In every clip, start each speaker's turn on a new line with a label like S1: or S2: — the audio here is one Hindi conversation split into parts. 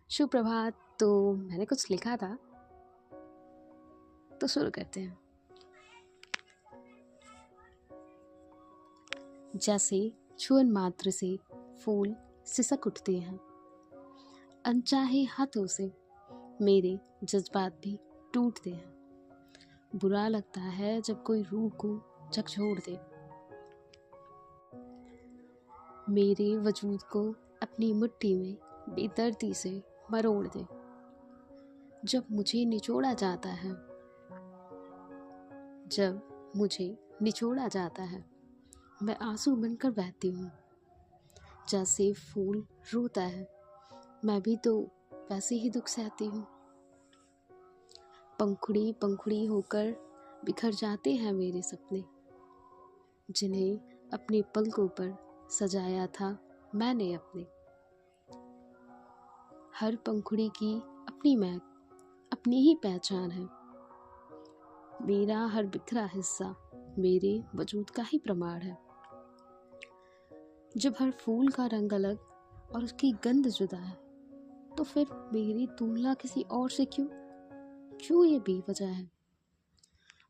S1: सुप्रभात। तो मैंने कुछ लिखा था, तो शुरू करते हैं। जैसे छुअन मात्र से फूल सिसक उठते हैं, अनचाहे हाथों से मेरे जज्बात भी टूटते हैं। बुरा लगता है जब कोई रूह को झकझोर दे, मेरे वजूद को अपनी मुट्ठी में बेदर्दी से मरोड़ दे। जब मुझे निचोड़ा जाता है, मैं आंसू बनकर बहती हूँ। जैसे फूल रोता है, मैं भी तो वैसे ही दुख सहती हूँ। पंखुड़ी पंखुड़ी होकर बिखर जाते हैं मेरे सपने, जिन्हें अपने पलकों पर सजाया था मैंने अपने। हर पंखुड़ी की अपनी महक, अपनी ही पहचान है। मेरा हर बिखरा हिस्सा मेरे वजूद का ही प्रमाण है। जब हर फूल का रंग अलग और उसकी गंध जुदा है, तो फिर मेरी तुलना किसी और से क्यों ये बेवजह है।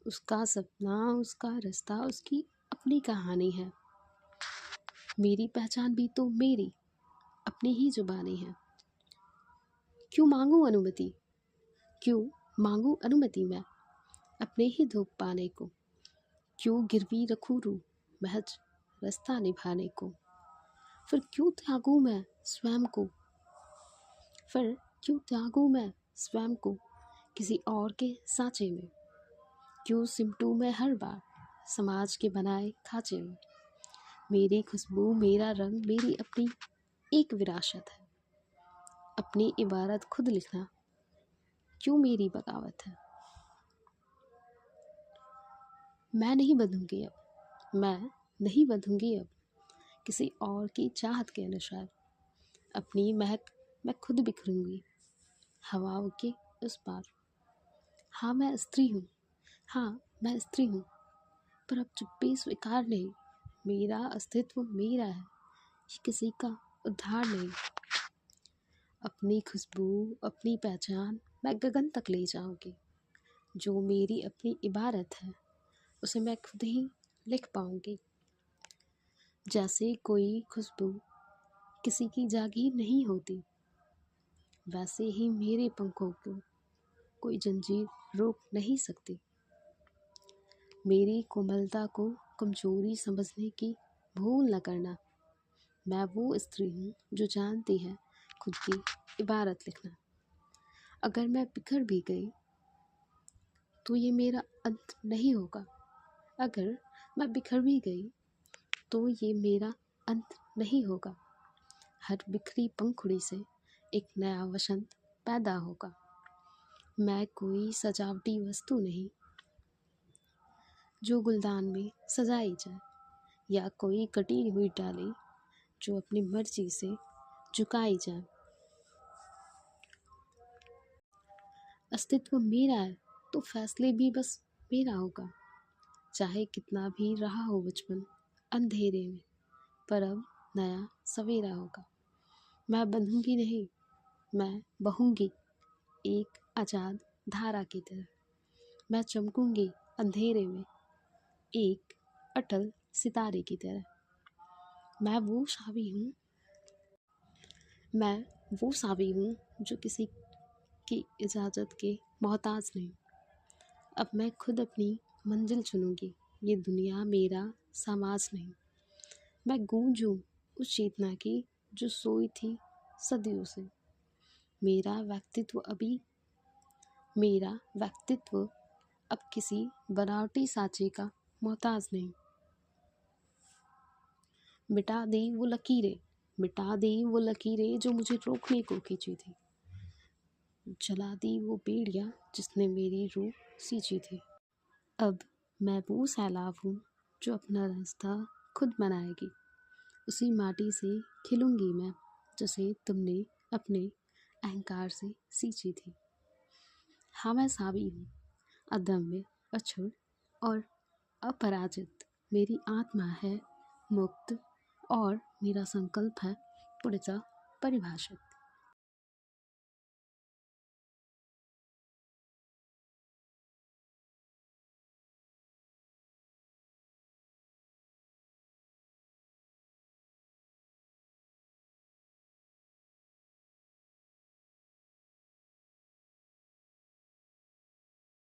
S1: उसका सपना, उसका रास्ता, उसकी अपनी कहानी है। मेरी पहचान भी तो मेरी अपनी ही जुबानी है। क्यों मांगू अनुमति मैं अपने ही धूप पाने को। क्यों गिरवी रखूं रूह महज रास्ता निभाने को। फिर क्यों त्यागूं मैं स्वयं को किसी और के सांचे में। क्यों सिमटूं मैं हर बार समाज के बनाए खांचे में। मेरी खुशबू, मेरा रंग, मेरी अपनी एक विरासत है। अपनी इबारत खुद लिखना क्यों मेरी बगावत है। मैं नहीं बंधूंगी अब किसी और की चाहत के अनुसार। अपनी महक मैं खुद बिखरूंगी हवाओं के उस पार। हाँ मैं स्त्री हूँ, पर अब चुप्पी स्वीकार नहीं। मेरा अस्तित्व मेरा है, किसी का उद्धार नहीं। अपनी खुशबू, अपनी पहचान मैं गगन तक ले जाऊंगी। जो मेरी अपनी इबारत है, उसे मैं खुद ही लिख पाऊंगी। जैसे कोई खुशबू किसी की जागीर नहीं होती, वैसे ही मेरे पंखों को कोई जंजीर रोक नहीं सकती। मेरी कोमलता को कमजोरी समझने की भूल न करना। मैं वो स्त्री हूँ जो जानती है खुद की इबारत लिखना। अगर मैं बिखर भी गई तो ये मेरा अंत नहीं होगा। अगर मैं बिखर भी गई तो ये मेरा अंत नहीं होगा। हर बिखरी पंखुड़ी से एक नया वसंत पैदा होगा। मैं कोई सजावटी वस्तु नहीं जो गुलदान में सजाई जाए, या कोई कटी हुई डाली जो अपनी मर्जी से झुकाई जाए। अस्तित्व मेरा है तो फैसले भी बस मेरा होगा। चाहे कितना भी रहा हो बचपन अंधेरे में, पर अब नया सवेरा होगा। मैं बंधूंगी नहीं, मैं बहूंगी एक आजाद धारा की तरह। मैं चमकूंगी अंधेरे में एक अटल सितारे की तरह। मैं वो सावी हूँ जो किसी की इजाज़त के मोहताज नहीं। अब मैं खुद अपनी मंजिल चुनूंगी, ये दुनिया मेरा समाज नहीं। मैं गूंजूं उस चेतना की जो सोई थी सदियों से। मेरा व्यक्तित्व अब किसी बनावटी साँचे का मोहताज नहीं। मिटा दी वो लकीरें जो मुझे रोकने को खींची थी। जला दी वो बेड़ियाँ जिसने मेरी रूह सींची थी। अब मैं वो सैलाब हूँ जो अपना रास्ता खुद बनाएगी। उसी माटी से खिलूंगी मैं जिसे तुमने अपने अहंकार से सींची थी। हाँ मैं सावी हूँ, अदम्य, अछूत और अपराजित। मेरी आत्मा है मुक्त और मेरा संकल्प है पूर्णतः परिभाषित।